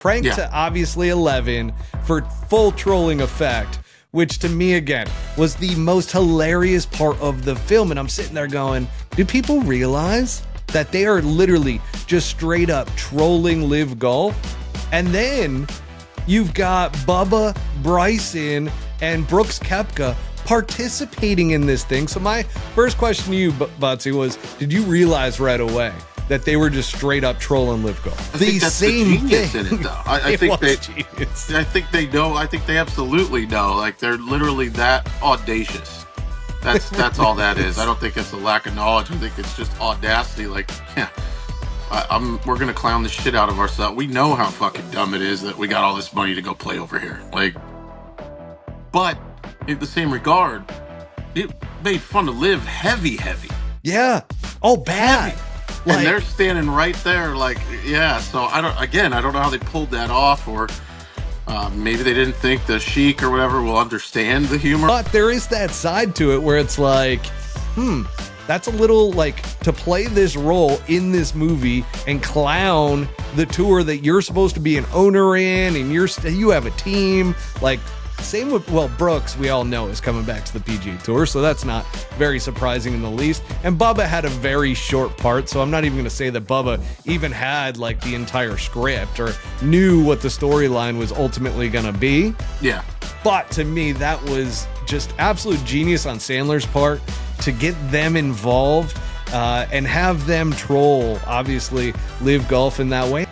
cranked to obviously 11 for full trolling effect, which to me, again, was the most hilarious part of the film. And I'm sitting there going, do people realize that they are literally just straight up trolling LIV Golf? And then you've got Bubba, Bryson, and Brooks Koepka participating in this thing. So my first question to you, Buttsy, was, did you realize right away that they were just straight up trolling LIV Golf? The same thing. In it, though. I think they know. I think they absolutely know. Like, they're literally that audacious. That's all that is. I don't think it's a lack of knowledge. I think it's just audacity. Like, we're gonna clown the shit out of ourselves. We know how fucking dumb it is that we got all this money to go play over here. Like, but in the same regard, it made fun of LIV heavy. Yeah. Oh, bad. Heavy. And they're standing right there, like, yeah. So I don't know how they pulled that off, or maybe they didn't think the Sheik or whatever will understand the humor. But there is that side to it where it's like, that's a little like, to play this role in this movie and clown the tour that you're supposed to be an owner in, and you have a team, like. Same with, Brooks, we all know, is coming back to the PGA Tour, so that's not very surprising in the least. And Bubba had a very short part, so I'm not even going to say that Bubba even had, like, the entire script or knew what the storyline was ultimately going to be. Yeah. But to me, that was just absolute genius on Sandler's part to get them involved and have them troll, obviously, LIV Golf in that way.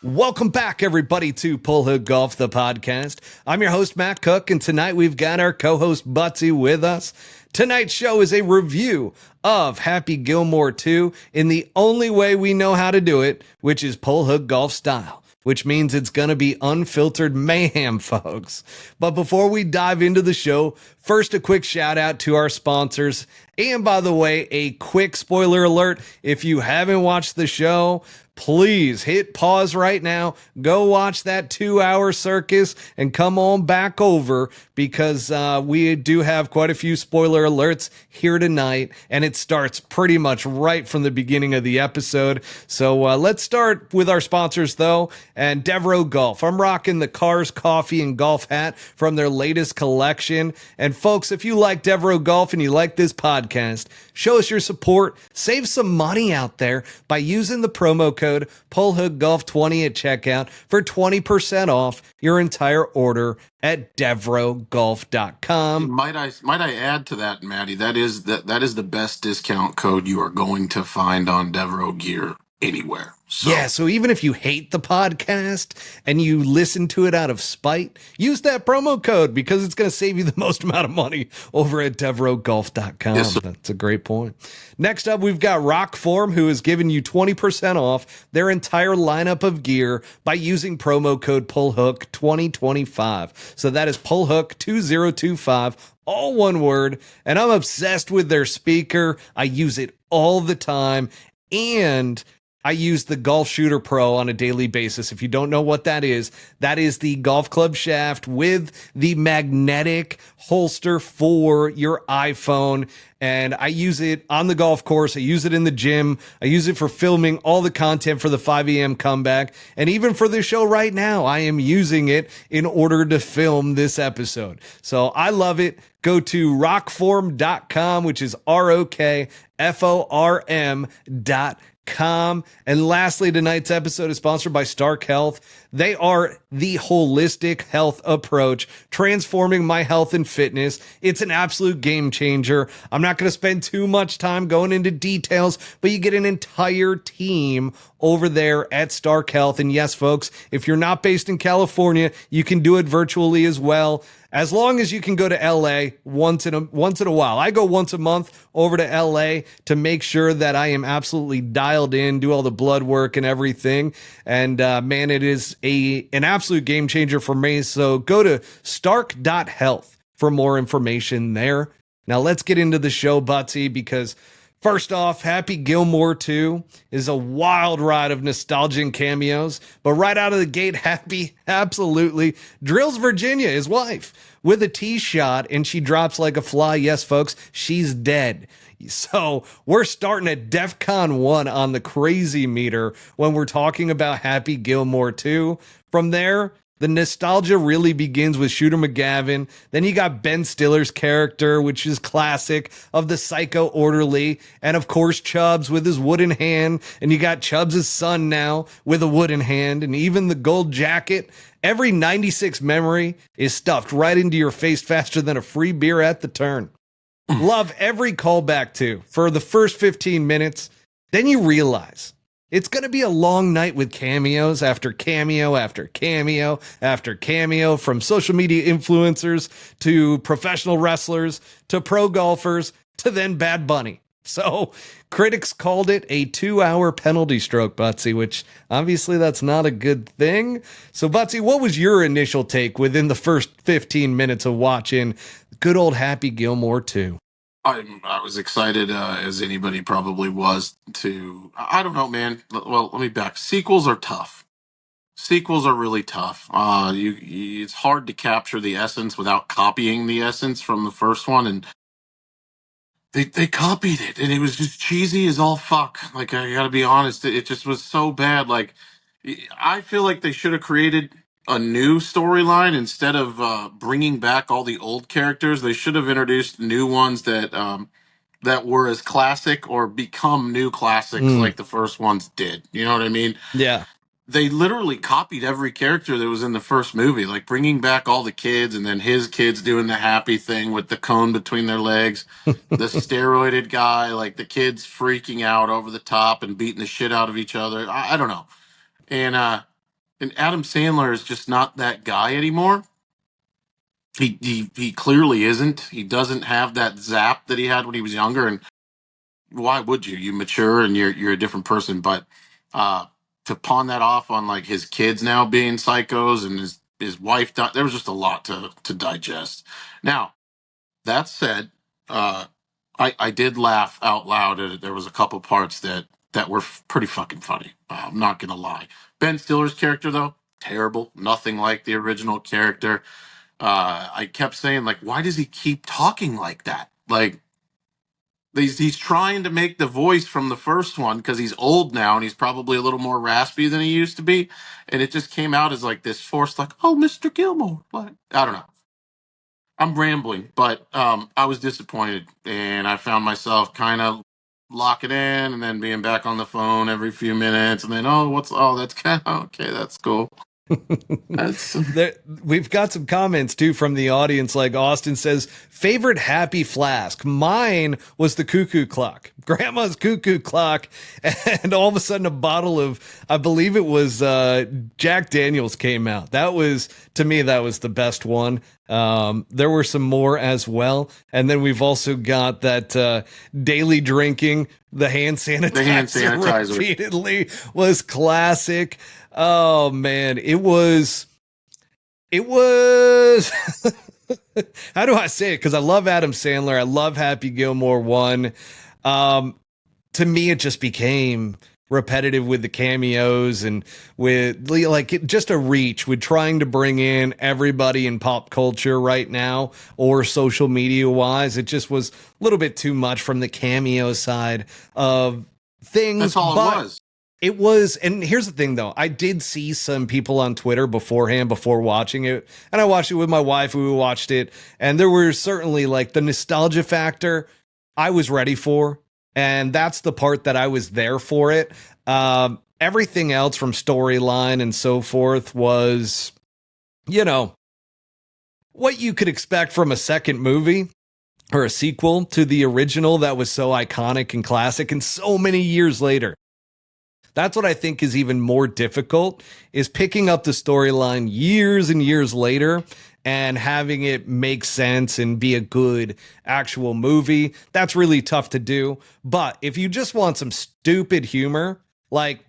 Welcome back, everybody, to Pull Hook Golf, the podcast. I'm your host, Matt Cook, and tonight we've got our co-host, Buttsy, with us. Tonight's show is a review of Happy Gilmore 2 in the only way we know how to do it, which is Pull Hook Golf style, which means it's going to be unfiltered mayhem, folks. But before we dive into the show, first a quick shout out to our sponsors. And by the way, a quick spoiler alert, if you haven't watched the show, please hit pause right now, go watch that 2-hour circus, and come on back over, because we do have quite a few spoiler alerts here tonight, and it starts pretty much right from the beginning of the episode. So let's start with our sponsors, though, and Devereux Golf. I'm rocking the Cars, Coffee, and Golf hat from their latest collection. And folks, if you like Devereux Golf and you like this podcast, show us your support, save some money out there by using the promo code PullHookGolf20 at checkout for 20% off your entire order at DevereuxGolf.com. Might I add to that, Maddie? That is the best discount code you are going to find on Devereux gear anywhere. So. Yeah, so even if you hate the podcast and you listen to it out of spite, use that promo code, because it's going to save you the most amount of money over at DevereuxGolf.com. Yes, that's a great point. Next up, we've got Rokform, who is giving you 20% off their entire lineup of gear by using promo code PullHook2025. So that is PullHook2025, all one word. And I'm obsessed with their speaker. I use it all the time. And I use the Golf Shooter Pro on a daily basis. If you don't know what that is the golf club shaft with the magnetic holster for your iPhone. And I use it on the golf course. I use it in the gym. I use it for filming all the content for the 5 a.m. comeback. And even for this show right now, I am using it in order to film this episode. So I love it. Go to rokform.com, which is ROKFORM.com. And lastly, tonight's episode is sponsored by Stark Health. They are the holistic health approach, transforming my health and fitness. It's an absolute game changer. I'm not going to spend too much time going into details, but you get an entire team over there at Stark Health. And yes, folks, if you're not based in California, you can do it virtually as well, as long as you can go to L.A. once in a while. I go once a month over to L.A. to make sure that I am absolutely dialed in, do all the blood work and everything. And man, it is an absolute game changer for me. So go to stark.health for more information there. Now let's get into the show, Buttsy, because first off, Happy Gilmore 2 is a wild ride of nostalgia and cameos, but right out of the gate, Happy absolutely drills Virginia, his wife, with a tee shot, and she drops like a fly. Yes, folks, she's dead. So we're starting at DEFCON 1 on the crazy meter when we're talking about Happy Gilmore 2. From there, the nostalgia really begins with Shooter McGavin. Then you got Ben Stiller's character, which is classic, of the psycho orderly. And of course, Chubbs with his wooden hand. And you got Chubbs' son now with a wooden hand. And even the gold jacket. Every 96 memory is stuffed right into your face faster than a free beer at the turn. Love every callback too. For the first 15 minutes, then you realize it's going to be a long night with cameos after cameo after cameo after cameo, from social media influencers to professional wrestlers to pro golfers to then Bad Bunny. So critics called it a 2-hour penalty stroke, Buttsy, which obviously that's not a good thing. So Buttsy, what was your initial take within the first 15 minutes of watching good old Happy Gilmore 2? I was excited as anybody probably was to. I don't know, man. Well, let me back. Sequels are tough. Sequels are really tough. It's hard to capture the essence without copying the essence from the first one, and they copied it, and it was just cheesy as all fuck. Like, I gotta be honest, it just was so bad. Like, I feel like they should have created a new storyline instead of bringing back all the old characters. They should have introduced new ones that were as classic or become new classics like the first ones did. You know what I mean? Yeah. They literally copied every character that was in the first movie, like bringing back all the kids and then his kids doing the happy thing with the cone between their legs, the steroided guy, like the kids freaking out over the top and beating the shit out of each other. I don't know. And Adam Sandler is just not that guy anymore. He clearly isn't. He doesn't have that zap that he had when he was younger. And why would you? You mature and you're a different person. But to pawn that off on like his kids now being psychos and his wife, there was just a lot to digest. Now, that said, I did laugh out loud. There was a couple parts that were pretty fucking funny. I'm not gonna lie. Ben Stiller's character though, terrible. Nothing like the original character. I kept saying like, why does he keep talking like that? Like, he's trying to make the voice from the first one because he's old now and he's probably a little more raspy than he used to be, and it just came out as like this forced, like, oh, Mr. Gilmore. Like, I don't know. I'm rambling, but I was disappointed, and I found myself kind of locking in and then being back on the phone every few minutes, and then that's kind of okay. That's cool. We've got some comments too from the audience. Like Austin says, favorite happy flask. Mine was the cuckoo clock, grandma's cuckoo clock. And all of a sudden a bottle of, I believe it was Jack Daniels came out. That was, to me, that was the best one. There were some more as well. And then we've also got that daily drinking, the hand sanitizer repeatedly was classic. Oh man, it was how do I say it? Because I love Adam Sandler. I love Happy Gilmore 1. To me, it just became repetitive with the cameos and with just a reach with trying to bring in everybody in pop culture right now or social media wise. It just was a little bit too much from the cameo side of things. That's all it was. It was, and here's the thing though, I did see some people on Twitter beforehand, before watching it, and I watched it with my wife, we watched it, and there were certainly like the nostalgia factor I was ready for, and that's the part that I was there for it. Everything else from storyline and so forth was, what you could expect from a second movie or a sequel to the original that was so iconic and classic and so many years later. That's what I think is even more difficult, is picking up the storyline years and years later and having it make sense and be a good actual movie. That's really tough to do. But if you just want some stupid humor, like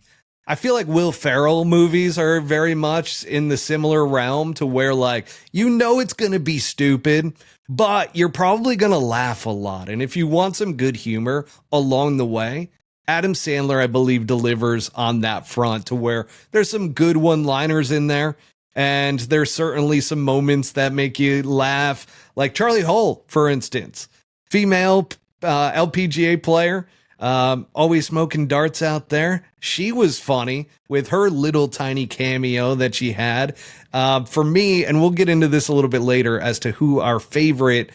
I feel like Will Ferrell movies are very much in the similar realm to where like, it's going to be stupid, but you're probably going to laugh a lot. And if you want some good humor along the way, Adam Sandler, I believe, delivers on that front to where there's some good one-liners in there. And there's certainly some moments that make you laugh, like Charlie Hull, for instance. Female LPGA player, always smoking darts out there. She was funny with her little tiny cameo that she had. For me, and we'll get into this a little bit later as to who our favorite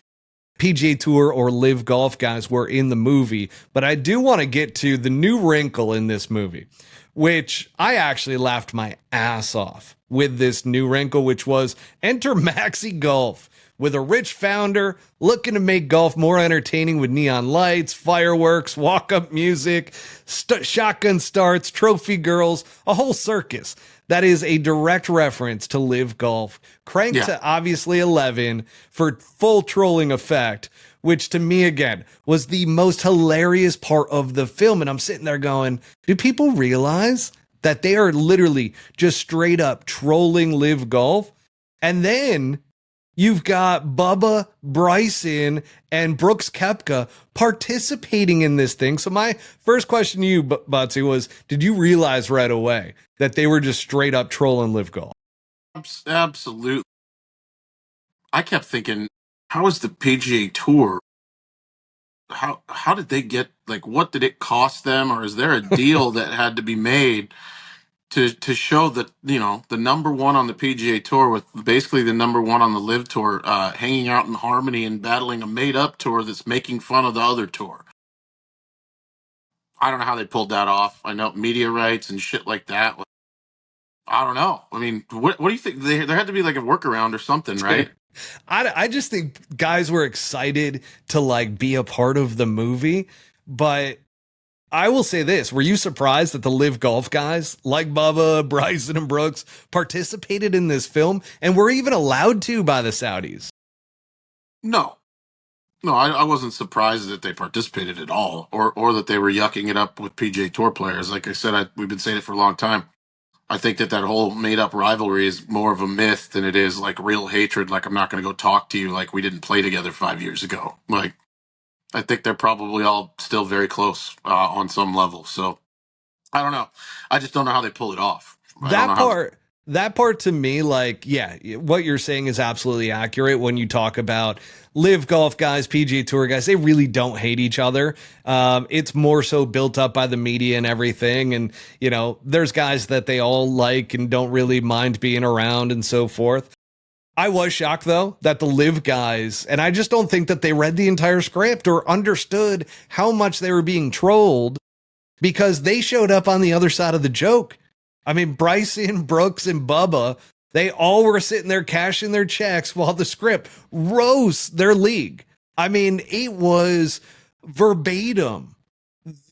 PGA Tour or LIV Golf guys were in the movie, but I do want to get to the new wrinkle in this movie, which I actually laughed my ass off with this new wrinkle, which was enter Maxi Golf with a rich founder looking to make golf more entertaining with neon lights, fireworks, walk-up music, shotgun starts, trophy girls, a whole circus. That is a direct reference to LIV Golf, cranked to obviously 11 for full trolling effect, which to me, again, was the most hilarious part of the film. And I'm sitting there going, do people realize that they are literally just straight up trolling LIV Golf? And then you've got Bubba, Bryson, and Brooks Koepka participating in this thing. So my first question to you, Buttsy, was, did you realize right away that they were just straight up trolling LIV Golf? Absolutely. I kept thinking, how is the PGA Tour? How did they get, like, what did it cost them? Or is there a deal that had to be made to show that, you know, the number one on the PGA Tour with basically the number one on the LIV Tour hanging out in harmony and battling a made-up tour that's making fun of the other tour? I don't know how they pulled that off. I know media rights and shit like that. I don't know. I mean, what do you think? There had to be like a workaround or something, right? I just think guys were excited to like be a part of the movie, but I will say this. Were you surprised that the LIV Golf guys like Bubba, Bryson, and Brooks participated in this film and were even allowed to by the Saudis? No. No, I wasn't surprised that they participated at all, or that they were yucking it up with PGA Tour players. Like I said, we've been saying it for a long time. I think that whole made-up rivalry is more of a myth than it is like real hatred. Like, I'm not going to go talk to you like we didn't play together 5 years ago. Like, I think they're probably all still very close on some level. So I don't know. I just don't know how they pull it off. That part to me, like, yeah, what you're saying is absolutely accurate when you talk about LIV Golf guys, PGA Tour guys. They really don't hate each other. It's more so built up by the media and everything. And, you know, there's guys that they all like and don't really mind being around and so forth. I was shocked, though, that the LIV guys, and I just don't think that they read the entire script or understood how much they were being trolled, because they showed up on the other side of the joke. I mean, Bryson, Brooks, and Bubba, they all were sitting there cashing their checks while the script roasts their league. I mean, it was verbatim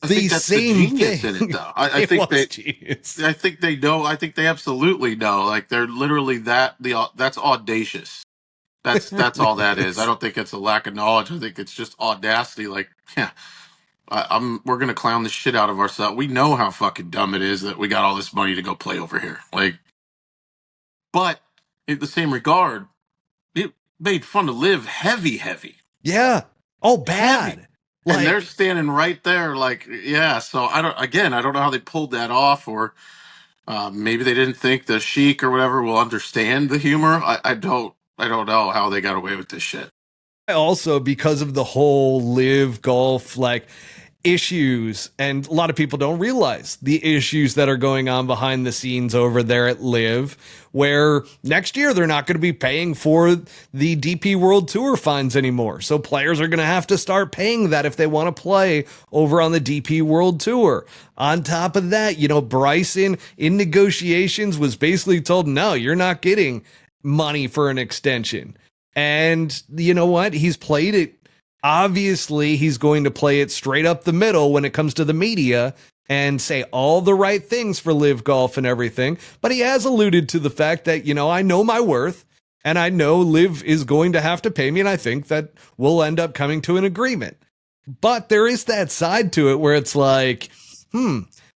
the same thing. In it, though. I think they know. I think they absolutely know. Like, they're literally that's audacious. That's all that is. I don't think it's a lack of knowledge. I think it's just audacity. Like, yeah, we're gonna clown the shit out of ourselves. We know how fucking dumb it is that we got all this money to go play over here. Like, but in the same regard, it made fun of LIV heavy. Yeah. Oh, bad. Heavy. Like, and they're standing right there, like, yeah. So I don't know how they pulled that off, or maybe they didn't think the Sheik or whatever will understand the humor. I don't know how they got away with this shit. Also, because of the whole LIV Golf like issues, and a lot of people don't realize the issues that are going on behind the scenes over there at LIV, where next year they're not going to be paying for the DP World Tour fines anymore. So players are going to have to start paying that if they want to play over on the DP World Tour. On top of that, you know, Bryson in negotiations was basically told, no, you're not getting money for an extension. And you know what? He's played it. Obviously, he's going to play it straight up the middle when it comes to the media and say all the right things for LIV Golf and everything. But he has alluded to the fact that, you know, I know my worth and I know LIV is going to have to pay me. And I think that we'll end up coming to an agreement. But there is that side to it where it's like,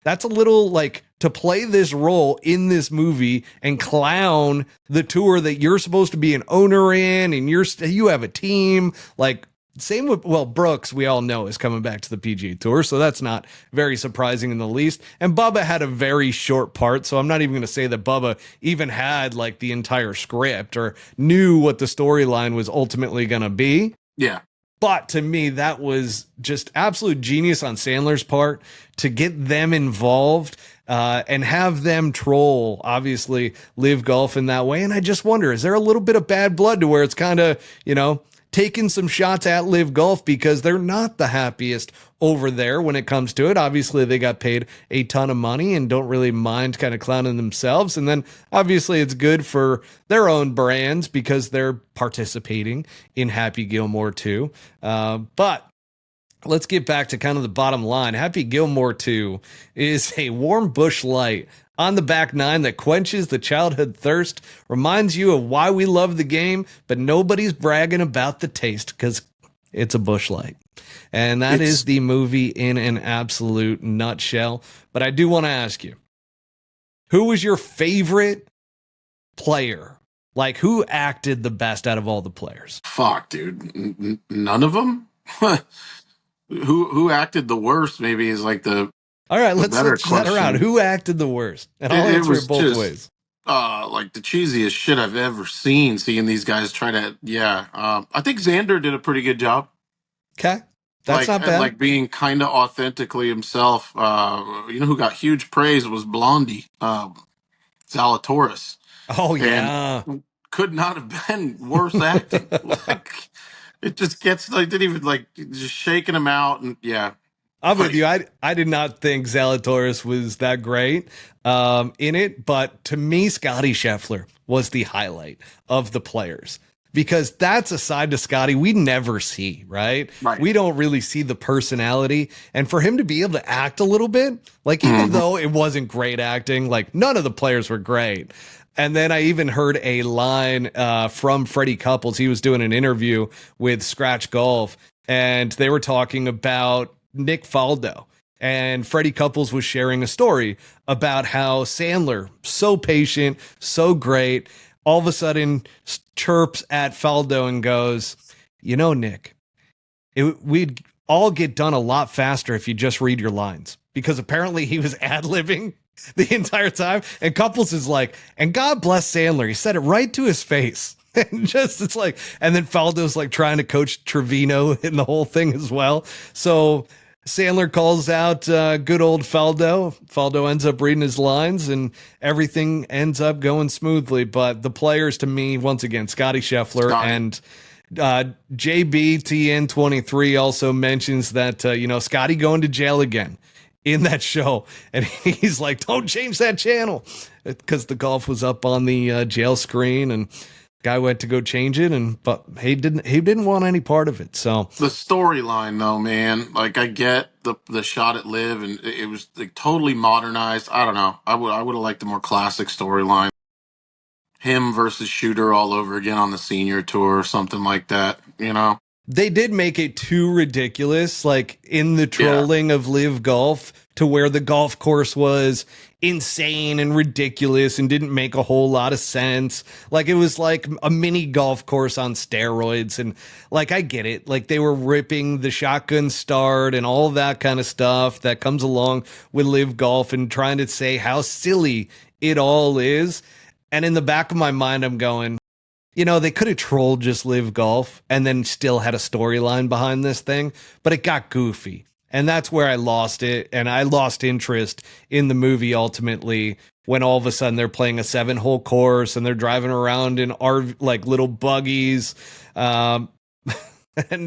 that's a little like to play this role in this movie and clown the tour that you're supposed to be an owner in, and you have a team. Like, same with, well, Brooks, we all know, is coming back to the PGA Tour, so that's not very surprising in the least. And Bubba had a very short part, so I'm not even going to say that Bubba even had like the entire script or knew what the storyline was ultimately going to be. Yeah. But to me, that was just absolute genius on Sandler's part to get them involved and have them troll, obviously, LIV Golf in that way. And I just wonder, is there a little bit of bad blood to where it's kind of, taking some shots at LIV Golf because they're not the happiest over there when it comes to it. Obviously, they got paid a ton of money and don't really mind kind of clowning themselves. And then obviously it's good for their own brands because they're participating in Happy Gilmore too. But let's get back to kind of the bottom line. Happy Gilmore 2 is a warm bush light on the back nine that quenches the childhood thirst, reminds you of why we love the game, but nobody's bragging about the taste because it's a bush light. And that is the movie in an absolute nutshell. But I do want to ask you, who was your favorite player? Like, who acted the best out of all the players? Fuck, dude. None of them? Who acted the worst maybe is like the all right, let's set around. Who acted the worst? And I'll answer it both ways. Like the cheesiest shit I've ever seen, seeing these guys try to, I think Xander did a pretty good job. Okay. That's not bad. Like being kind of authentically himself. Who got huge praise was Blondie, Zalatoris. Oh, yeah. And could not have been worse acting. Like, it just gets, like, didn't even, like, just shaking him out. And yeah. I'm with you. I did not think Zalatoris was that great in it, but to me, Scotty Scheffler was the highlight of the players because that's a side to Scotty we never see, right? We don't really see the personality, and for him to be able to act a little bit, like even though it wasn't great acting, like none of the players were great. And then I even heard a line from Freddie Couples. He was doing an interview with Scratch Golf, and they were talking about Nick Faldo, and Freddie Couples was sharing a story about how Sandler, so patient, so great, all of a sudden chirps at Faldo and goes, Nick, we'd all get done a lot faster if you just read your lines, because apparently he was ad-libbing the entire time. And Couples is like, and God bless Sandler, he said it right to his face. And just, it's like, and then Faldo's like trying to coach Trevino in the whole thing as well. So Sandler calls out good old Faldo. Faldo ends up reading his lines and everything ends up going smoothly. But the players, to me, once again, Scotty Scheffler and JBTN23 also mentions that, Scotty going to jail again in that show. And he's like, don't change that channel, because the golf was up on the jail screen and guy went to go change it, but he didn't want any part of it. So the storyline, though, man, like I get the shot at LIV, and it was like totally modernized. I don't know. I would have liked a more classic storyline. Him versus Shooter all over again on the senior tour or something like that. They did make it too ridiculous, like in the trolling of LIV Golf, to where the golf course was insane and ridiculous and didn't make a whole lot of sense. Like it was like a mini golf course on steroids. And like, I get it. Like they were ripping the shotgun start and all that kind of stuff that comes along with LIV Golf and trying to say how silly it all is. And in the back of my mind, I'm going, they could have trolled just LIV Golf and then still had a storyline behind this thing, but it got goofy. And that's where I lost it. And I lost interest in the movie ultimately when all of a sudden they're playing a 7-hole course and they're driving around in like little buggies and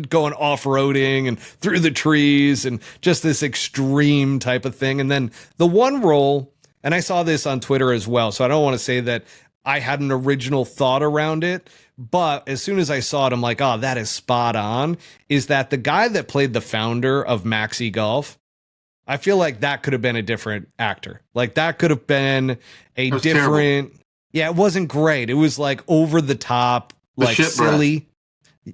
going off-roading and through the trees and just this extreme type of thing. And then the one roll, and I saw this on Twitter as well, so I don't want to say that I had an original thought around it, but as soon as I saw it, I'm like, oh, that is spot on. Is that the guy that played the founder of Maxi Golf? I feel like that could have been a different actor. Like that could have been a different. Terrible. Yeah, it wasn't great. It was like over the top, like silly.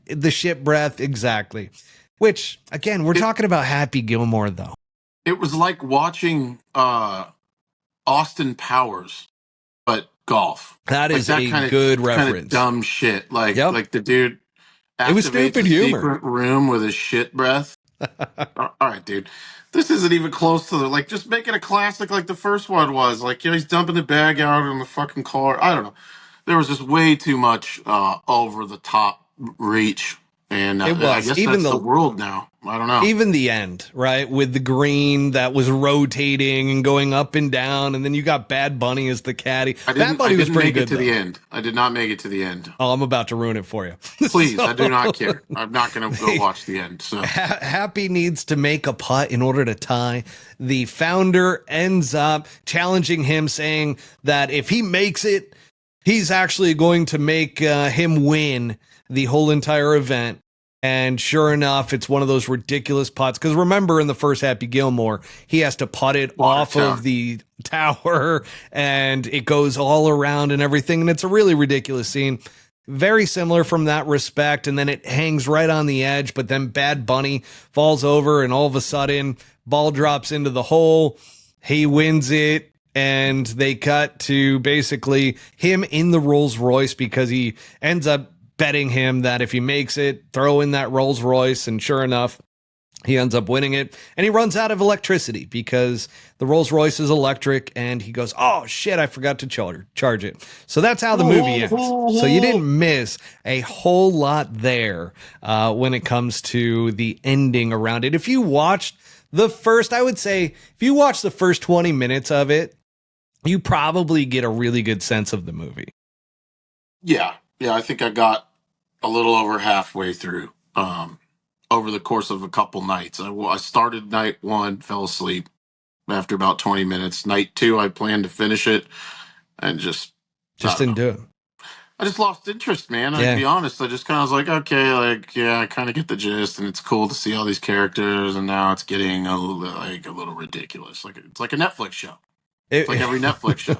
The shit breath, exactly. Which again, we're talking about Happy Gilmore though. It was like watching Austin Powers, but golf. That is like a good reference. Kind of dumb shit. Like the dude. It was stupid humor. Secret room with his shit breath. All right, dude. This isn't even close to like just make it a classic like the first one was. Like he's dumping the bag out in the fucking car. I don't know. There was just way too much over the top reach And It I was guess that's the world now. I don't know. Even the end, right? With the green that was rotating and going up and down, and then you got Bad Bunny as the caddy. Bad Bunny was pretty good, to the end. I did not make it to the end. Oh, I'm about to ruin it for you. Please, I do not care. I'm not going to go watch the end. So Happy needs to make a putt in order to tie. The founder ends up challenging him, saying that if he makes it, he's actually going to make him win the whole entire event. And sure enough, it's one of those ridiculous putts. Because remember, in the first Happy Gilmore, he has to putt it off of the tower, and it goes all around and everything. And it's a really ridiculous scene. Very similar from that respect. And then it hangs right on the edge. But then Bad Bunny falls over, and all of a sudden, ball drops into the hole. He wins it. And they cut to basically him in the Rolls Royce, because he ends up betting him that if he makes it, throw in that Rolls Royce. And sure enough, he ends up winning it. And he runs out of electricity because the Rolls Royce is electric. And he goes, oh, shit, I forgot to charge it. So that's how the movie ends. So you didn't miss a whole lot there when it comes to the ending around it. If you watched the first, I would say, if you watch the first 20 minutes of it, you probably get a really good sense of the movie. Yeah, I think I got a little over halfway through over the course of a couple nights. I started night one, fell asleep after about 20 minutes. Night two, I planned to finish it and just didn't do it. I just lost interest, man. I'll be honest. I just kind of was like, okay, I kind of get the gist, and it's cool to see all these characters, and now it's getting a little ridiculous. It's like a Netflix show. It's like every Netflix show.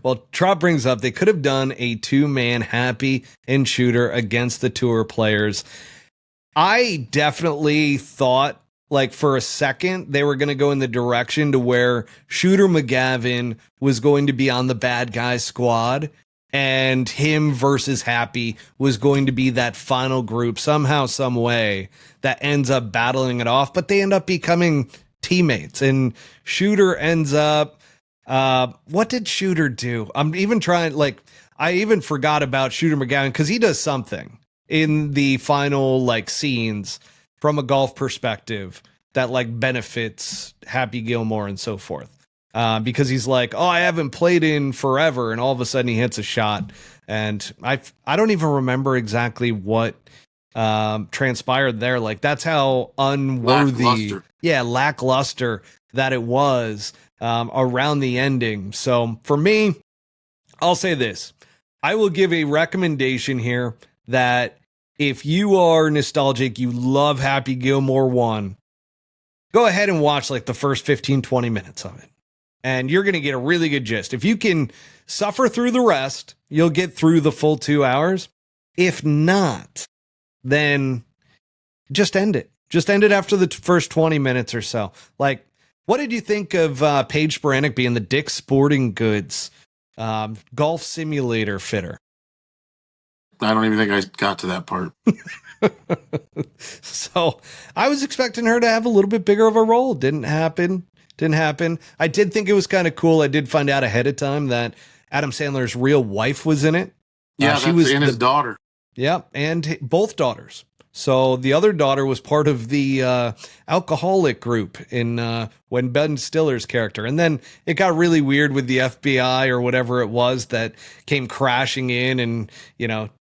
Well, Trot brings up they could have done a 2-man Happy and Shooter against the tour players. I definitely thought, for a second, they were going to go in the direction to where Shooter McGavin was going to be on the bad guy squad, and him versus Happy was going to be that final group somehow, some way that ends up battling it off. But they end up becoming teammates, and Shooter ends up. What did Shooter do? I'm even trying, I even forgot about Shooter McGavin, because he does something in the final scenes from a golf perspective that benefits Happy Gilmore and so forth. Because he's like, oh, I haven't played in forever, and all of a sudden he hits a shot, and I don't even remember exactly what transpired there. That's how unworthy, lackluster that it was around the ending. So for me, I'll say this. I will give a recommendation here that if you are nostalgic, you love Happy Gilmore 1, go ahead and watch the first 15, 20 minutes of it. And you're going to get a really good gist. If you can suffer through the rest, you'll get through the full 2 hours. If not, then just end it. Just end it after the first 20 minutes or so. What did you think of Paige Sporanic being the Dick's Sporting Goods golf simulator fitter? I don't even think I got to that part. So I was expecting her to have a little bit bigger of a role. Didn't happen. I did think it was kind of cool. I did find out ahead of time that Adam Sandler's real wife was in it. Yeah, she was his daughter. Yeah, and both daughters. So the other daughter was part of the alcoholic group in when Ben Stiller's character. And then it got really weird with the FBI or whatever it was that came crashing in and,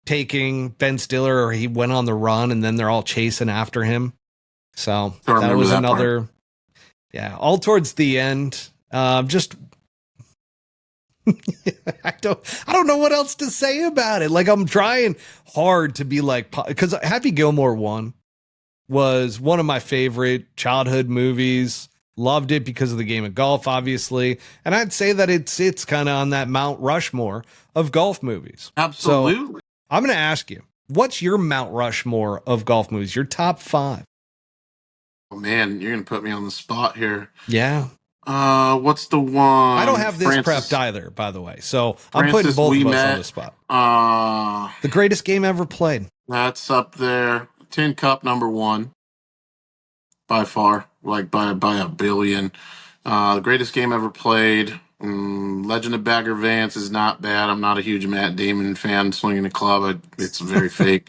taking Ben Stiller, or he went on the run, and then they're all chasing after him. So that was another part. Yeah, all towards the end. Just I don't know what else to say about it. I'm trying hard to be because Happy Gilmore 1 was one of my favorite childhood movies. Loved it because of the game of golf, obviously. And I'd say that it sits kind of on that Mount Rushmore of golf movies. Absolutely. So I'm going to ask you, what's your Mount Rushmore of golf movies? Your top 5? Oh man, you're going to put me on the spot here. Yeah. What's the one? I don't have this prepped either, by the way. So I'm putting both of us on the spot. The greatest game ever played. That's up there. Tin Cup #1. By far. By a billion. The greatest game ever played. Legend of Bagger Vance is not bad. I'm not a huge Matt Damon fan swinging a club. It's very fake.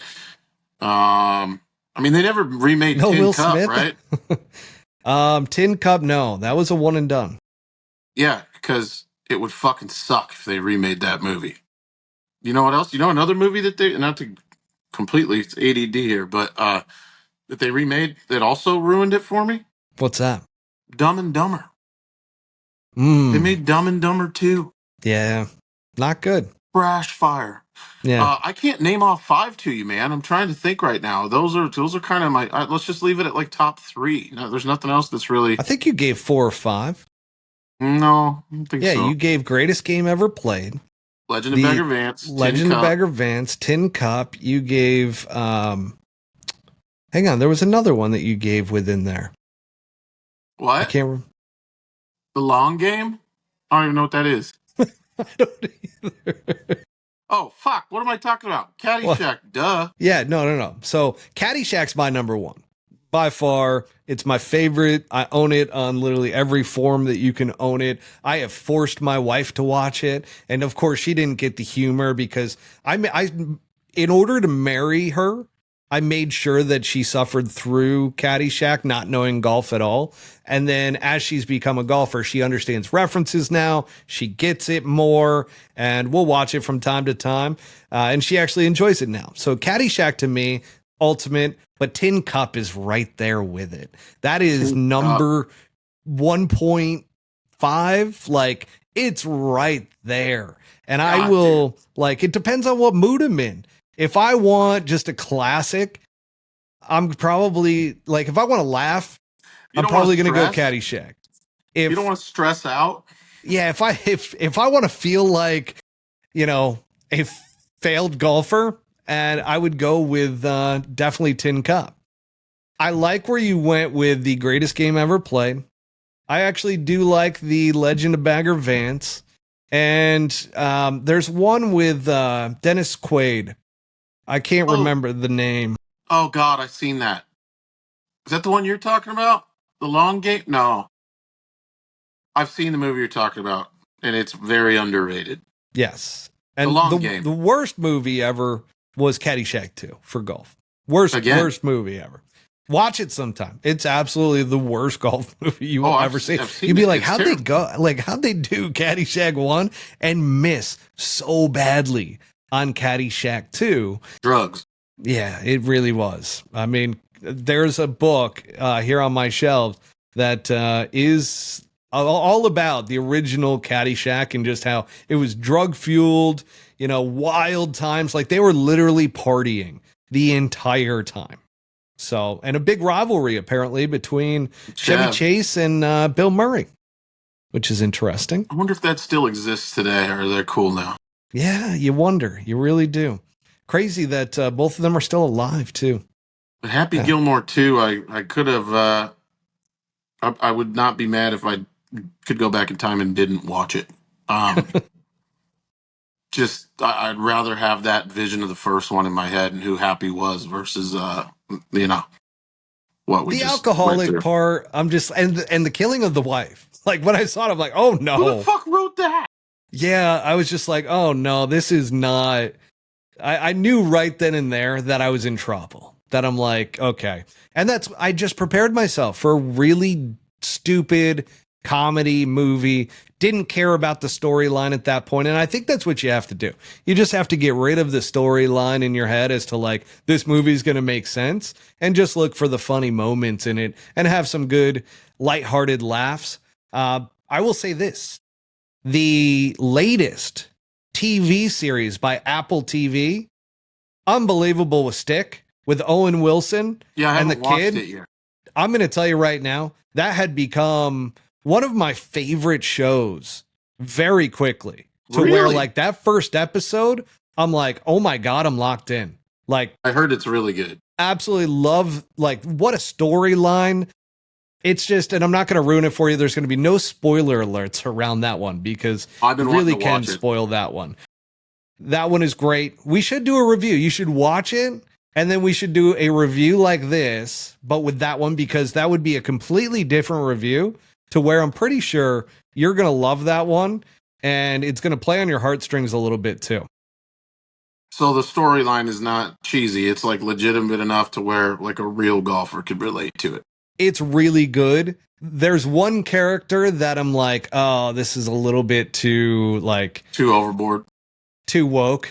I mean, they never remade No Tin Will Cup, Smith? right? Tin Cup, no. That was a one and done. Yeah, because it would fucking suck if they remade that movie. You know what else? You know another movie that they, not to completely, it's ADD here, but that they remade that also ruined it for me? What's that? Dumb and Dumber. They Mm, made Dumb and Dumber 2. yeah. Not good. Crash fire. Yeah. I can't name off 5 to you, man. I'm trying to think right now. Those are kind of my. Let's just leave it at like top 3. No, there's nothing else that's really. I think you gave 4 or 5. No, I don't think Yeah, so. you gave greatest game ever played. Legend of Bagger Vance. Legend of Bagger Vance, Tin Cup. You gave hang on, there was another one that you gave within there. What? I can't remember. The Long Game? I don't even know what that is. I don't either. Oh, fuck. What am I talking about? Caddyshack, duh. Yeah, no. So Caddyshack's my number one. By far, it's my favorite. I own it on literally every form that you can own it. I have forced my wife to watch it. And of course, she didn't get the humor because in order to marry her, I made sure that she suffered through Caddyshack, not knowing golf at all. And then as she's become a golfer, she understands references now. She gets it more, and we'll watch it from time to time. And she actually enjoys it now. So Caddyshack to me, ultimate, but Tin Cup is right there with it. That is number 1.5. Like, it's right there. And I will, like, it depends on what mood I'm in. If I want just a classic, I'm probably like, if I want to laugh, I'm probably going to go Caddyshack. If you don't want to stress out. Yeah. If I want to feel like, you know, a failed golfer, and I would go with definitely Tin Cup. I like where you went with the greatest game ever played. I actually do like the Legend of Bagger Vance. And there's one with Dennis Quaid. I can't remember the name. Oh, God, I've seen that. Is that the one you're talking about? The Long Game? No. I've seen the movie you're talking about, and it's very underrated. Yes. And the Long Game. The worst movie ever was Caddyshack 2 for golf. Worst movie ever. Watch it sometime. It's absolutely the worst golf movie you will ever see. You'd be like, how'd they do Caddyshack 1 and miss so badly on Caddyshack 2? Drugs. Yeah, it really was. I mean, there's a book here on my shelves that is all about the original Caddyshack and just how it was drug fueled, you know, wild times. Like, they were literally partying the entire time. So, and a big rivalry apparently between Chevy Chase and Bill Murray, which is interesting. I wonder if that still exists today, or they're cool now. Yeah, you wonder. You really do. Crazy that both of them are still alive too. But Happy Gilmore 2, I could have. I would not be mad if I could go back in time and didn't watch it. Just I'd rather have that vision of the first one in my head and who Happy was versus you know, what we the just alcoholic part. I'm just and the killing of the wife. Like, when I saw it, I'm like, oh no, who the fuck wrote that? Yeah, I was just like, oh no, this is not. I knew right then and there that I was in trouble. That I'm like, okay, and I just prepared myself for a really stupid comedy movie. Didn't care about the storyline at that point. And I think that's what you have to do. You just have to get rid of the storyline in your head as to like, this movie is going to make sense, and just look for the funny moments in it and have some good lighthearted laughs. I will say this, the latest TV series by Apple TV, unbelievable with Stick, with Owen Wilson and the kid. I'm going to tell you right now, that had become one of my favorite shows very quickly, to where like that first episode, I'm like, oh my God, I'm locked in. Like, I heard it's really good. Absolutely love, like, what a storyline. It's just, and I'm not going to ruin it for you. There's going to be no spoiler alerts around that one because I really can spoil that one. That one is great. We should do a review. You should watch it, and then we should do a review like this, but with that one, because that would be a completely different review, to where I'm pretty sure you're going to love that one, and it's going to play on your heartstrings a little bit too. So the storyline is not cheesy. It's like legitimate enough to where like a real golfer could relate to it. It's really good. There's one character that I'm like, oh, this is a little bit too too overboard, too woke,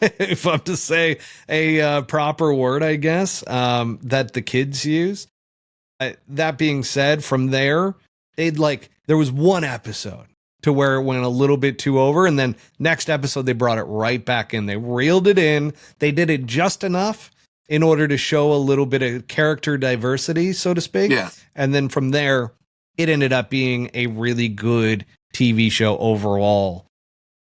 if I'm to say a proper word, I guess, that the kids use. That being said, from there, there was one episode to where it went a little bit too over, and then next episode they brought it right back in. They reeled it in. They did it just enough in order to show a little bit of character diversity, so to speak. Yeah. And then from there, it ended up being a really good TV show overall.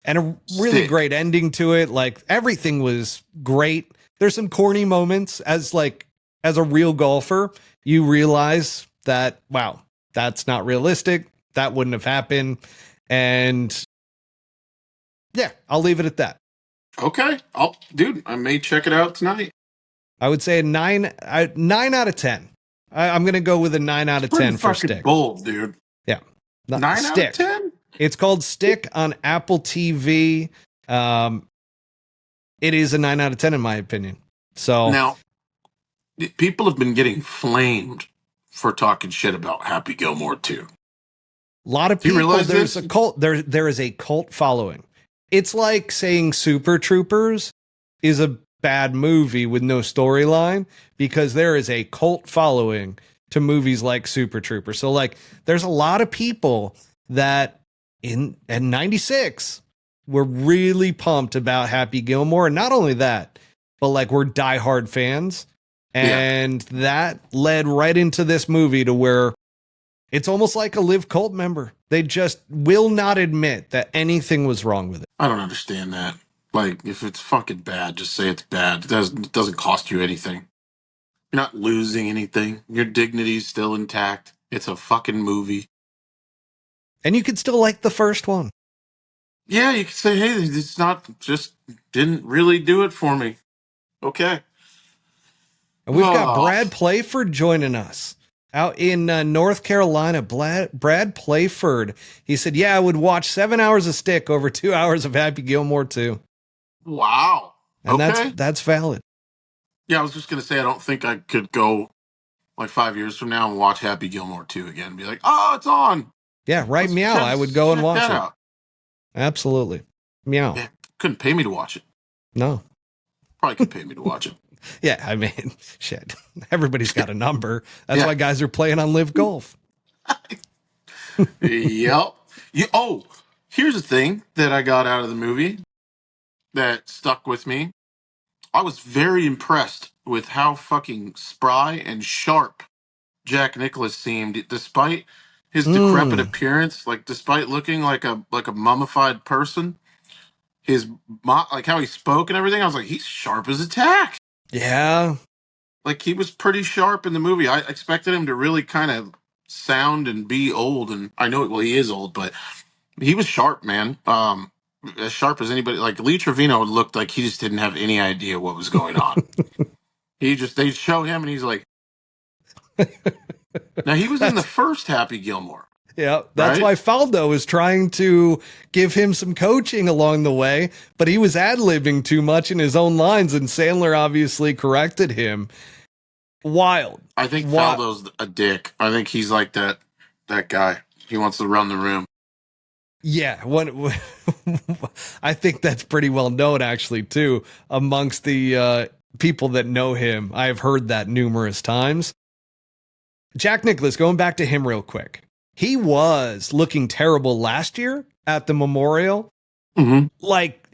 And a really great ending to it. Like, everything was great. There's some corny moments as a real golfer, you realize that, wow, that's not realistic. That wouldn't have happened. And yeah, I'll leave it at that. Okay. I may check it out tonight. I would say a 9 out of 10. I'm going to go with a 9 out of 10 for Stick. Bold, dude. Yeah. 9 out of 10? It's called Stick on Apple TV. It is a 9 out of 10 in my opinion. So now, people have been getting flamed for talking shit about Happy Gilmore too. A lot of people. There's a cult. There is a cult following. It's like saying Super Troopers is a bad movie with no storyline, because there is a cult following to movies like Super Troopers. So there's a lot of people that in 96 were really pumped about Happy Gilmore. And not only that, but we're diehard fans. And that led right into this movie to where it's almost like a LIV cult member. They just will not admit that anything was wrong with it. I don't understand that. If it's fucking bad, just say it's bad. It doesn't cost you anything. You're not losing anything. Your dignity's still intact. It's a fucking movie. And you could still like the first one. Yeah, you could say, hey, it's not, just didn't really do it for me. Okay. And we've got Brad Playford joining us out in North Carolina. Brad Playford. He said, yeah, I would watch 7 hours of Stick over 2 hours of Happy Gilmore too. Wow. And that's valid. Yeah, I was just going to say, I don't think I could go 5 years from now and watch Happy Gilmore 2 again and be like, oh, it's on. Yeah, right. Meow. I would go and watch it. Out. Absolutely. Meow. Yeah, couldn't pay me to watch it. No. Probably could pay me to watch it. Yeah, I mean, shit. Everybody's got a number. That's why guys are playing on LIV Golf. Yep. Here's the thing that I got out of the movie that stuck with me. I was very impressed with how fucking spry and sharp Jack Nicklaus seemed, despite his decrepit appearance. Despite looking like a mummified person, how he spoke and everything. I was like, he's sharp as a tack. Yeah. He was pretty sharp in the movie. I expected him to really kind of sound and be old, and I know, he is old, but he was sharp, man. As sharp as anybody. Lee Trevino looked like he just didn't have any idea what was going on. They show him and he's like, now he was in the first Happy Gilmore. Yeah, that's why Faldo was trying to give him some coaching along the way, but he was ad-libbing too much in his own lines, and Sandler obviously corrected him. Wild. I think Faldo's a dick. I think he's like that guy. He wants to run the room. Yeah, I think that's pretty well known, actually, too, amongst the people that know him. I have heard that numerous times. Jack Nicklaus, going back to him real quick. He was looking terrible last year at the Memorial. Mm-hmm.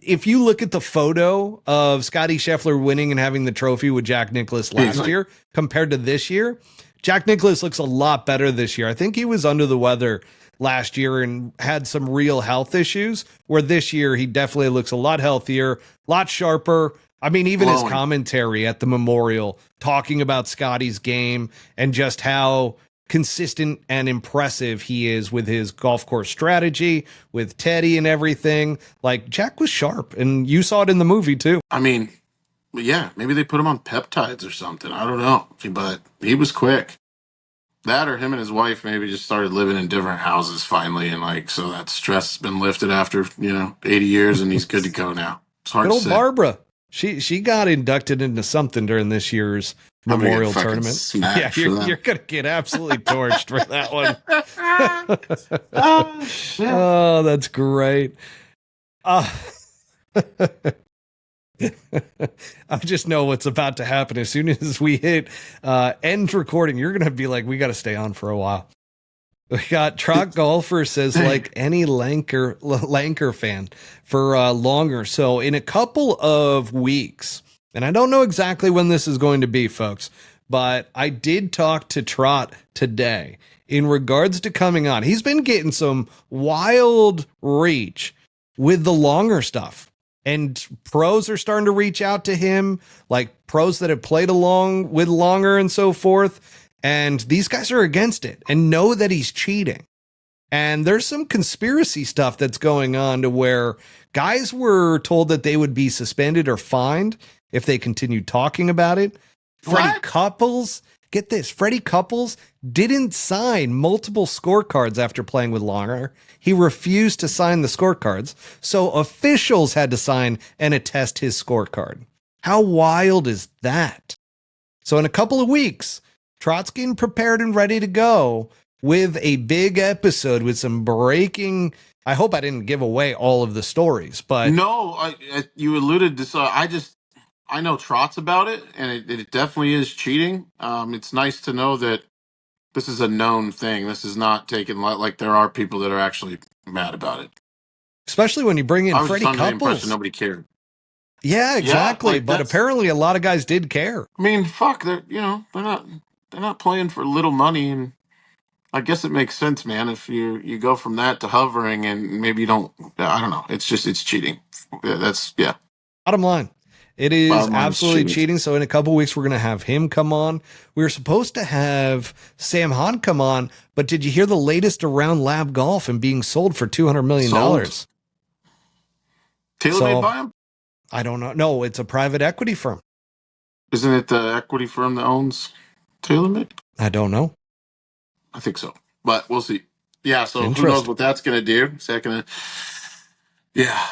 If you look at the photo of Scottie Scheffler winning and having the trophy with Jack Nicklaus last year compared to this year, Jack Nicklaus looks a lot better this year. I think he was under the weather last year and had some real health issues, where this year he definitely looks a lot healthier, a lot sharper. I mean, even his commentary at the Memorial talking about Scotty's game and just how consistent and impressive he is with his golf course strategy, with Teddy and everything. Jack was sharp, and you saw it in the movie too. I mean, yeah, maybe they put him on peptides or something. I don't know, but he was quick. That, or him and his wife maybe just started living in different houses finally, and so that stress has been lifted after 80 years, and he's good to go now. It's hard to say. Barbara. She got inducted into something during this year's Memorial Tournament. Yeah, you're gonna get absolutely torched for that one. Oh shit! Oh, that's great. I just know what's about to happen. As soon as we hit end recording, you're gonna be like, we got to stay on for a while. We got Trot Golfer says, like any Langer fan for longer. So in a couple of weeks, and I don't know exactly when this is going to be, folks, but I did talk to Trot today in regards to coming on. He's been getting some wild reach with the longer stuff. And pros are starting to reach out to him, like pros that have played along with longer and so forth. And these guys are against it and know that he's cheating. And there's some conspiracy stuff that's going on to where guys were told that they would be suspended or fined if they continued talking about it. Freddie Couples, get this, Freddie Couples didn't sign multiple scorecards after playing with Langer. He refused to sign the scorecards. So officials had to sign and attest his scorecard. How wild is that? So in a couple of weeks, Trot's getting prepared and ready to go with a big episode with some breaking. I hope I didn't give away all of the stories, but no, you alluded to. So I know Trot's about it, and it definitely is cheating. It's nice to know that this is a known thing. This is not taken like there are people that are actually mad about it. Especially when you bring in Freddie Couples. The impression nobody cared. Yeah, exactly. Yeah, like but apparently a lot of guys did care. I mean, fuck, they're not playing for little money, and I guess it makes sense, man. If you go from that to hovering, and maybe you don't, I don't know. It's cheating. Yeah. Bottom line, it is absolutely cheating. So in a couple of weeks, we're going to have him come on. We were supposed to have Sam Hahn come on, but did you hear the latest around LIV Golf and being sold for $200 million? TaylorMade by him? I don't know. No, it's a private equity firm. Isn't it the equity firm that owns TaylorMade? I don't know. I think so, but we'll see. Yeah, so who knows what that's going to do? Is that going to... Yeah.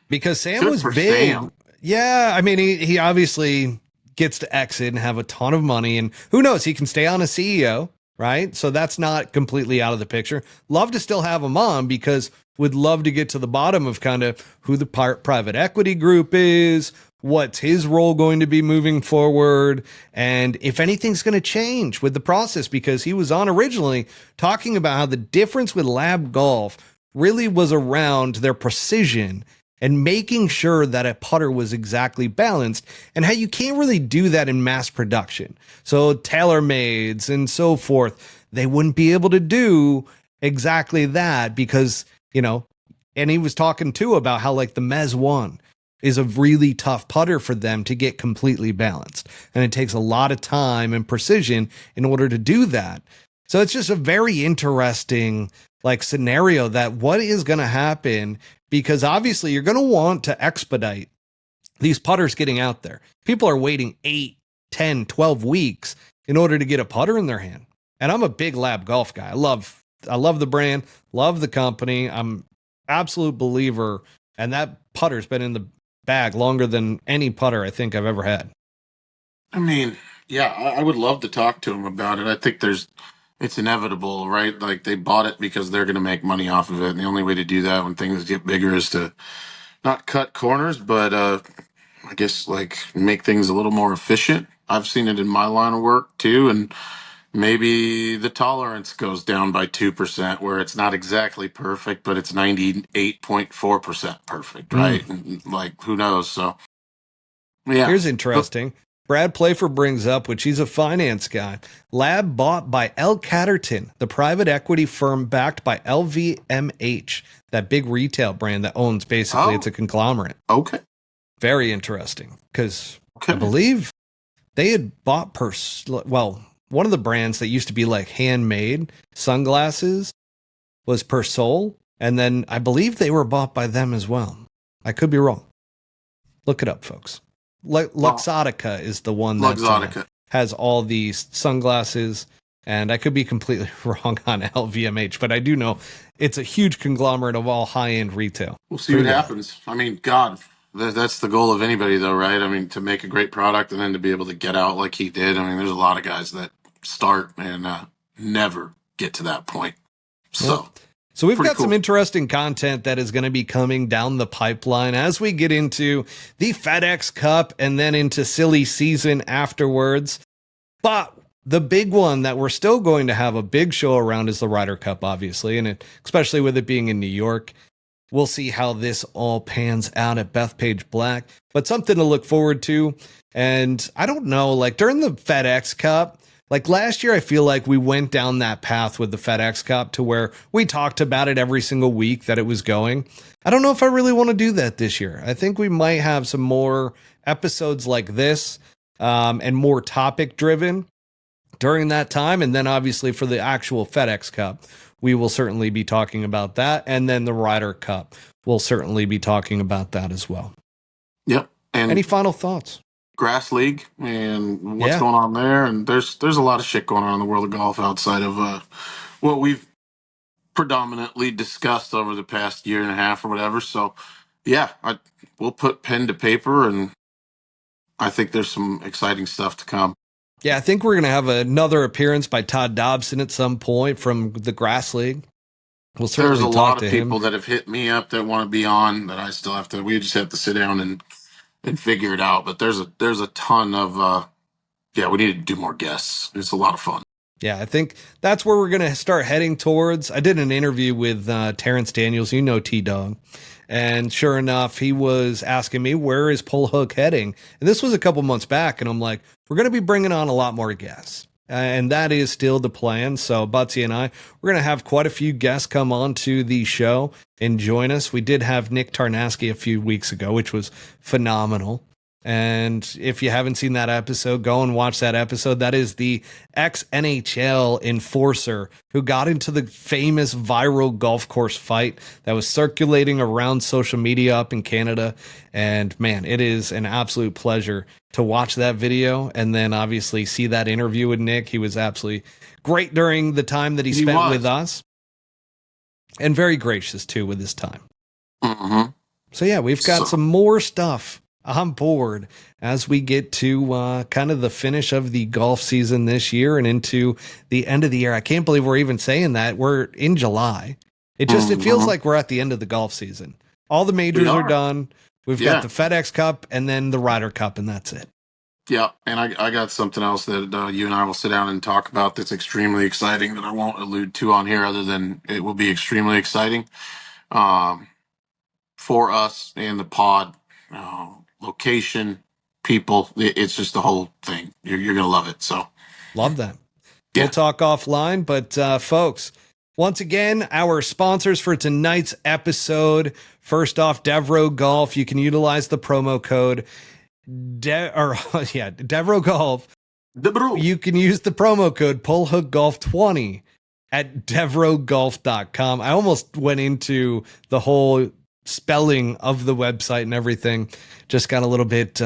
Because Sam was big. Sam. Yeah, I mean, he obviously gets to exit and have a ton of money, and who knows, he can stay on as CEO, right? So that's not completely out of the picture. Love to still have him on because would love to get to the bottom of kind of who the private equity group is, what's his role going to be moving forward, and if anything's going to change with the process, because he was on originally talking about how the difference with LIV Golf really was around their precision and making sure that a putter was exactly balanced, and how you can't really do that in mass production. So TaylorMades and so forth, they wouldn't be able to do exactly that because, you know, and he was talking too about how like the Mez 1 is a really tough putter for them to get completely balanced. And it takes a lot of time and precision in order to do that. So it's just a very interesting like scenario that what is going to happen, because obviously you're going to want to expedite these putters getting out there. People are waiting 8, 10, 12 weeks in order to get a putter in their hand. And I'm a big LIV Golf guy. I love the brand, love the company. I'm absolute believer. And that putter's been in the bag longer than any putter I think I've ever had. I mean, yeah, I would love to talk to him about it. I think it's inevitable, right? Like they bought it because they're going to make money off of it. And the only way to do that when things get bigger is to not cut corners, but I guess like make things a little more efficient. I've seen it in my line of work too. And maybe the tolerance goes down by 2%, where it's not exactly perfect, but it's 98.4% perfect, right? And like, who knows? So, yeah. Here's interesting. Brad Playful brings up, which he's a finance guy. LIV bought by L. Catterton, the private equity firm backed by LVMH, that big retail brand that owns basically, it's a conglomerate. Okay. Very interesting, because I believe they had bought one of the brands that used to be like handmade sunglasses was Persol, and then I believe they were bought by them as well. I could be wrong. Look it up, folks. Luxottica is the one that has all these sunglasses, and I could be completely wrong on LVMH, but I do know it's a huge conglomerate of all high-end retail. We'll see what happens. I mean, God, That's the goal of anybody, though, right? I mean, to make a great product and then to be able to get out like he did. I mean, there's a lot of guys that start and never get to that point. So we've got cool. some interesting content that is going to be coming down the pipeline as we get into the FedEx Cup and then into silly season afterwards. But the big one that we're still going to have a big show around is the Ryder Cup, obviously, and especially with it being in New York. We'll see how this all pans out at Bethpage Black, but something to look forward to. And I don't know, like during the FedEx Cup, like last year, I feel like we went down that path with the FedEx Cup to where we talked about it every single week that it was going. I don't know if I really want to do that this year. I think we might have some more episodes like this and more topic driven during that time. And then obviously for the actual FedEx Cup, we will certainly be talking about that. And then the Ryder Cup, we'll certainly be talking about that as well. Yep. And any final thoughts? Grass League and what's going on there. And there's a lot of shit going on in the world of golf outside of what we've predominantly discussed over the past year and a half or whatever. So yeah, we'll put pen to paper, and I think there's some exciting stuff to come. Yeah, I think we're going to have another appearance by Todd Dobson at some point from the Grass League. We'll certainly There's a talk lot of to people him. that have hit me up that want to be on that I still have to, we just have to sit down and figure it out. But there's a ton of, we need to do more guests. It's a lot of fun. Yeah, I think that's where we're going to start heading towards. I did an interview with Terrence Daniels, T-Dog. And sure enough, he was asking me, where is Pull Hook heading? And this was a couple months back. And I'm like, we're going to be bringing on a lot more guests. And that is still the plan. So Buttsy and I, we're going to have quite a few guests come on to the show and join us. We did have Nick Tarnaski a few weeks ago, which was phenomenal. And if you haven't seen that episode, go and watch that episode. That is the ex-NHL enforcer who got into the famous viral golf course fight that was circulating around social media up in Canada. And man, it is an absolute pleasure to watch that video and then obviously see that interview with Nick. He was absolutely great during the time that he spent with us, and very gracious too with his time. Mm-hmm. So yeah, we've got some more stuff on board as we get to kind of the finish of the golf season this year and into the end of the year. I can't believe we're even saying that. We're in July. It feels like we're at the end of the golf season. All the majors are done. We've got the FedEx Cup and then the Ryder Cup, and that's it. Yeah, and I got something else that you and I will sit down and talk about that's extremely exciting that I won't allude to on here other than it will be extremely exciting for us and the pod. Location, people, it's just the whole thing. You're going to love it. So love that. Yeah. We'll talk offline, but folks, once again, our sponsors for tonight's episode. First off, Devereux Golf. You can utilize the promo code Devereux Golf. Devereux. You can use the promo code PullHookGolf20 at DevereuxGolf.com. I almost went into the whole spelling of the website and everything. Just got a little bit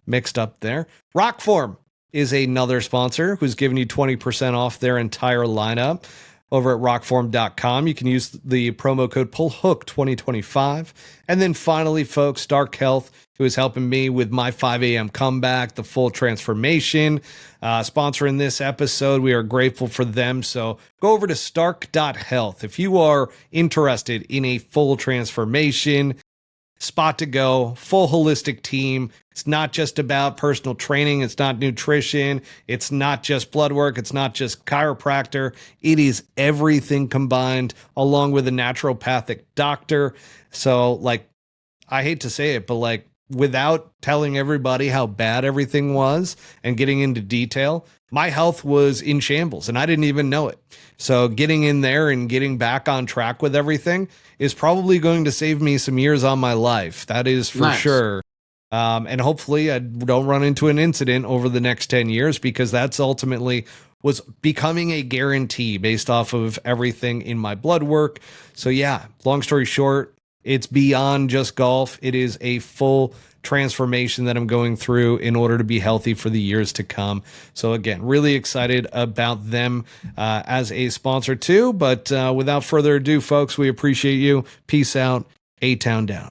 mixed up there. Rokform is another sponsor who's giving you 20% off their entire lineup over at rokform.com. You can use the promo code PullHook2025. And then finally, folks, Stark Health, who is helping me with my 5 a.m. comeback, the full transformation, sponsoring this episode. We are grateful for them. So go over to stark.health. If you are interested in a full transformation, spot to go, full holistic team. It's not just about personal training. It's not nutrition. It's not just blood work. It's not just chiropractor. It is everything combined along with a naturopathic doctor. So I hate to say it, but without telling everybody how bad everything was and getting into detail, my health was in shambles and I didn't even know it. So getting in there and getting back on track with everything is probably going to save me some years on my life. That is for sure. And hopefully I don't run into an incident over the next 10 years because that's ultimately was becoming a guarantee based off of everything in my blood work. So yeah, long story short, it's beyond just golf. It is a full transformation that I'm going through in order to be healthy for the years to come. So again, really excited about them as a sponsor too. But without further ado, folks, we appreciate you. Peace out. A-Town down.